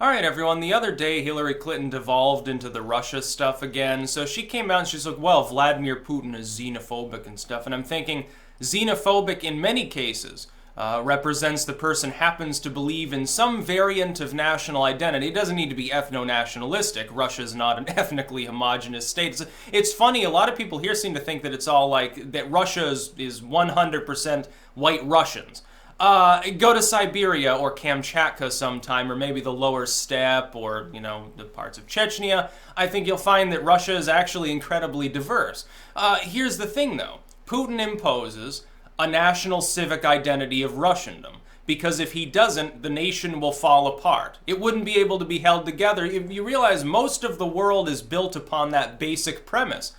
All right, everyone. The other day, Hillary Clinton devolved into the Russia stuff again. So she came out and she's like, well, Vladimir Putin is xenophobic and stuff. And I'm thinking, xenophobic in many cases represents the person happens to believe in some variant of national identity. It doesn't need to be ethno-nationalistic. Russia's not an ethnically homogenous state. It's funny, a lot of people here seem to think that it's all like, that Russia is 100% white Russians. Go to Siberia or Kamchatka sometime, or maybe the lower steppe, or, the parts of Chechnya. I think you'll find that Russia is actually incredibly diverse. Here's the thing, though. Putin imposes a national civic identity of Russiandom, because if he doesn't, the nation will fall apart. It wouldn't be able to be held together. You realize most of the world is built upon that basic premise.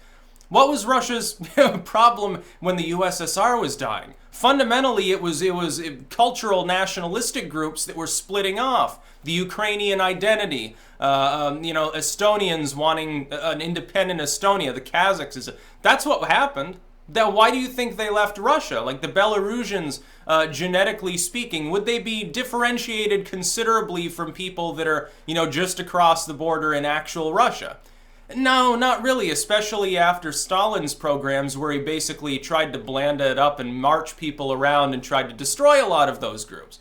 What was Russia's problem when the USSR was dying? Fundamentally, it was cultural nationalistic groups that were splitting off. The Ukrainian identity, Estonians wanting an independent Estonia, the Kazakhs. That's what happened. Why do you think they left Russia? Like the Belarusians, genetically speaking, would they be differentiated considerably from people that are, just across the border in actual Russia? No, not really, especially after Stalin's programs where he basically tried to bland it up and march people around and tried to destroy a lot of those groups.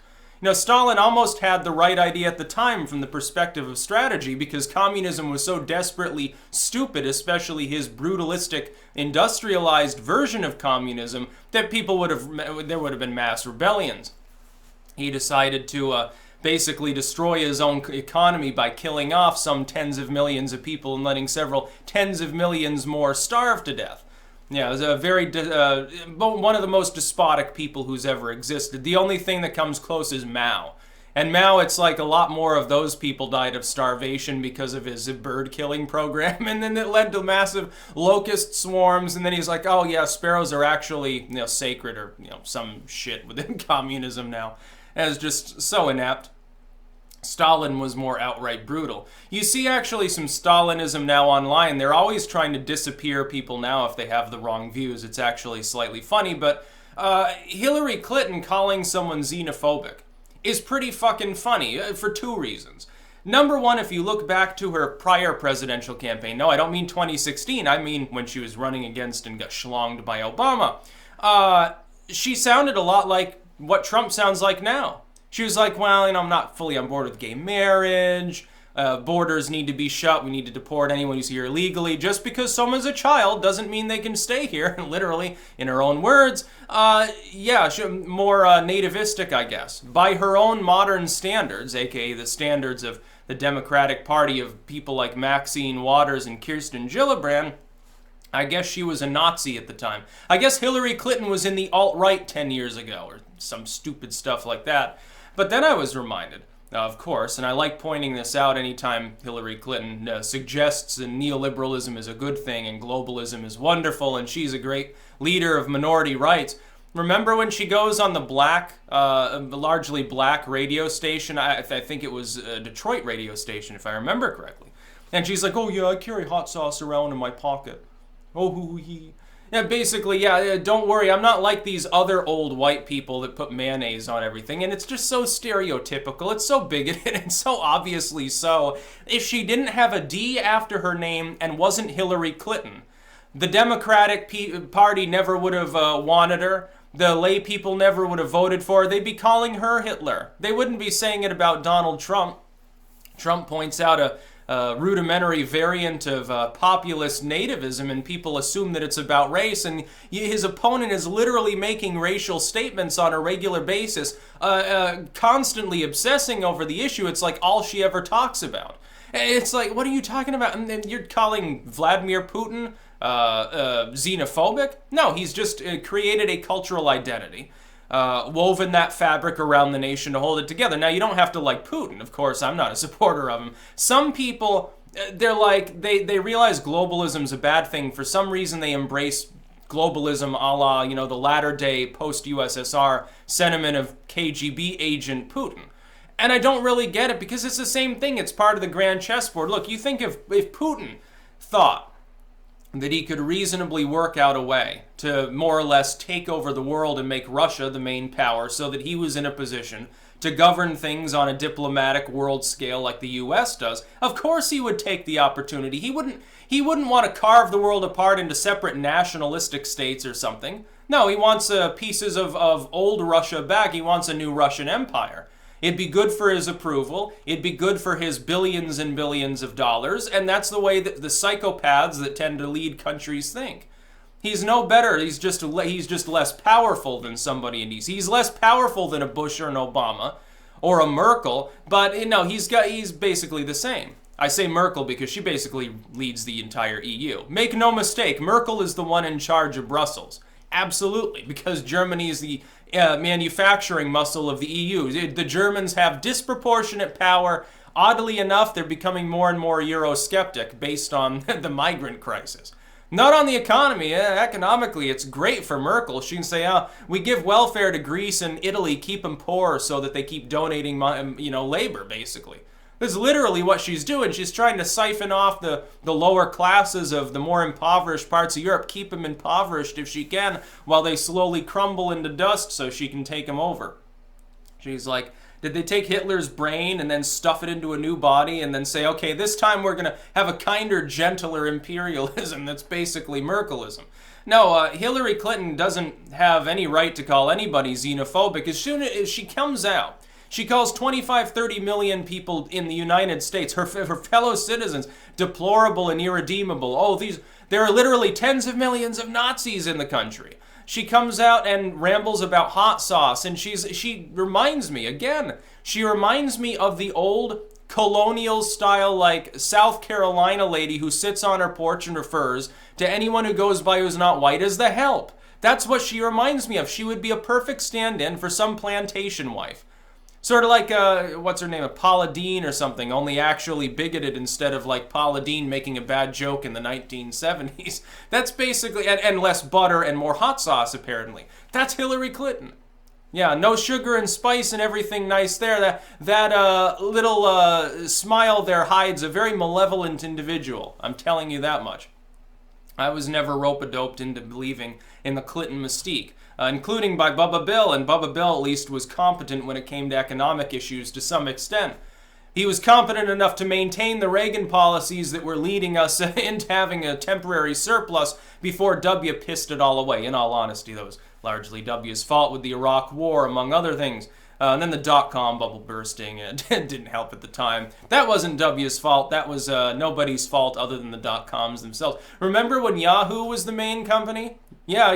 Stalin almost had the right idea at the time from the perspective of strategy, because communism was so desperately stupid, especially his brutalistic, industrialized version of communism, that there would have been mass rebellions. He decided to basically destroy his own economy by killing off some tens of millions of people and letting several tens of millions more starve to death. Yeah, it was one of the most despotic people who's ever existed. The only thing that comes close is Mao. And Mao, it's like a lot more of those people died of starvation because of his bird-killing program, and then it led to massive locust swarms, and then he's like, oh yeah, sparrows are actually, sacred, or, some shit within communism now. And it's just so inept. Stalin was more outright brutal. You see actually some Stalinism now online. They're always trying to disappear people now if they have the wrong views. It's actually slightly funny, but Hillary Clinton calling someone xenophobic is pretty fucking funny for two reasons. Number one, if you look back to her prior presidential campaign, no, I don't mean 2016, I mean when she was running against and got schlonged by Obama, she sounded a lot like what Trump sounds like now. She was like, well, I'm not fully on board with gay marriage, borders need to be shut, we need to deport anyone who's here illegally. Just because someone's a child doesn't mean they can stay here, literally, in her own words. More nativistic, I guess. By her own modern standards, aka the standards of the Democratic Party of people like Maxine Waters and Kirsten Gillibrand, I guess she was a Nazi at the time. I guess Hillary Clinton was in the alt-right 10 years ago, or some stupid stuff like that. But then I was reminded, of course, and I like pointing this out anytime Hillary Clinton suggests that neoliberalism is a good thing and globalism is wonderful and she's a great leader of minority rights. Remember when she goes on the largely black radio station? I think it was a Detroit radio station, if I remember correctly. And she's like, oh yeah, I carry hot sauce around in my pocket. Oh, hoo-hee. Yeah, basically, don't worry, I'm not like these other old white people that put mayonnaise on everything, and it's just so stereotypical, it's so bigoted, and so obviously so. If she didn't have a D after her name and wasn't Hillary Clinton, the Democratic Party never would have wanted her, the lay people never would have voted for her, they'd be calling her Hitler. They wouldn't be saying it about Donald Trump. Trump points out a rudimentary variant of populist nativism, and people assume that it's about race, and his opponent is literally making racial statements on a regular basis, constantly obsessing over the issue. It's like all she ever talks about. It's like, what are you talking about? And you're calling Vladimir Putin xenophobic? No, he's just created a cultural identity. Woven that fabric around the nation to hold it together. Now, you don't have to like Putin. Of course, I'm not a supporter of him. Some people, they're like, they realize globalism's a bad thing. For some reason, they embrace globalism a la, the latter-day post-USSR sentiment of KGB agent Putin. And I don't really get it, because it's the same thing. It's part of the grand chessboard. Look, you think if Putin thought that he could reasonably work out a way to more or less take over the world and make Russia the main power, so that he was in a position to govern things on a diplomatic world scale like the US does, of course he would take the opportunity. He wouldn't want to carve the world apart into separate nationalistic states or something. No, he wants pieces of old Russia back. He wants a new Russian empire. It'd be good for his approval. It'd be good for his billions and billions of dollars. And that's the way that the psychopaths that tend to lead countries think. He's no better. He's just less powerful than somebody in DC. He's less powerful than a Bush or an Obama or a Merkel. But he's basically the same. I say Merkel because she basically leads the entire EU. Make no mistake, Merkel is the one in charge of Brussels. Absolutely, because Germany is the manufacturing muscle of the EU. The Germans have disproportionate power. Oddly enough, they're becoming more and more Eurosceptic based on the migrant crisis. Not on the economy. Economically, it's great for Merkel. She can say, we give welfare to Greece and Italy, keep them poor so that they keep donating labor, basically. That's literally what she's doing. She's trying to siphon off the lower classes of the more impoverished parts of Europe, keep them impoverished if she can, while they slowly crumble into dust so she can take them over. She's like, did they take Hitler's brain and then stuff it into a new body and then say, okay, this time we're going to have a kinder, gentler imperialism that's basically Merkelism? No, Hillary Clinton doesn't have any right to call anybody xenophobic. As soon as she comes out, she calls 25, 30 million people in the United States, her fellow citizens, deplorable and irredeemable. There are literally tens of millions of Nazis in the country. She comes out and rambles about hot sauce, and she reminds me of the old colonial-style, like, South Carolina lady who sits on her porch and refers to anyone who goes by who's not white as the help. That's what she reminds me of. She would be a perfect stand-in for some plantation wife. Sort of like, what's her name, Paula Deen or something, only actually bigoted instead of like Paula Deen making a bad joke in the 1970s. That's basically, and less butter and more hot sauce apparently. That's Hillary Clinton. Yeah, no sugar and spice and everything nice there. That little smile there hides a very malevolent individual. I'm telling you that much. I was never rope-a-doped into believing in the Clinton mystique. Including by Bubba Bill, and Bubba Bill at least was competent when it came to economic issues to some extent. He was competent enough to maintain the Reagan policies that were leading us into having a temporary surplus before W pissed it all away. In all honesty, that was largely W's fault with the Iraq War, among other things. And then the dot-com bubble bursting, it didn't help at the time. That wasn't W's fault. That was nobody's fault other than the dot-coms themselves. Remember when Yahoo was the main company? Yeah,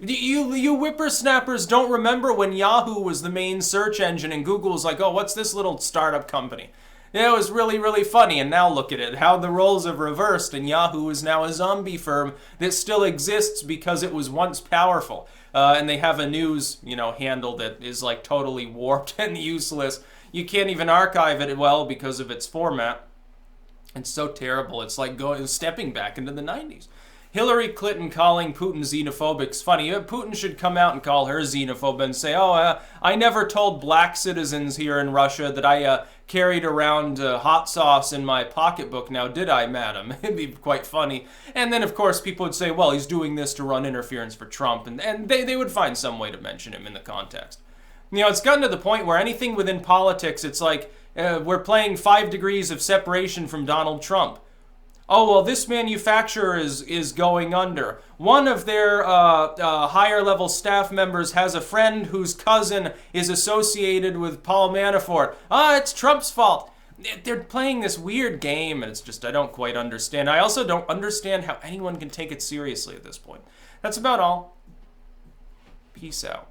you whippersnappers don't remember when Yahoo was the main search engine and Google was like, oh, what's this little startup company? Yeah, it was really, really funny, and now look at it, how the roles have reversed, and Yahoo is now a zombie firm that still exists because it was once powerful. And they have a news, handle that is like totally warped and useless. You can't even archive it well because of its format. It's so terrible. It's like stepping back into the 90s. Hillary Clinton calling Putin xenophobic is funny. Putin should come out and call her xenophobe and say, I never told black citizens here in Russia that I carried around hot sauce in my pocketbook now, did I, madam? It'd be quite funny. And then, of course, people would say, well, he's doing this to run interference for Trump. And they would find some way to mention him in the context. It's gotten to the point where anything within politics, it's like we're playing 5 degrees of separation from Donald Trump. Oh, well, this manufacturer is going under. One of their higher-level staff members has a friend whose cousin is associated with Paul Manafort. It's Trump's fault. They're playing this weird game, and it's just, I don't quite understand. I also don't understand how anyone can take it seriously at this point. That's about all. Peace out.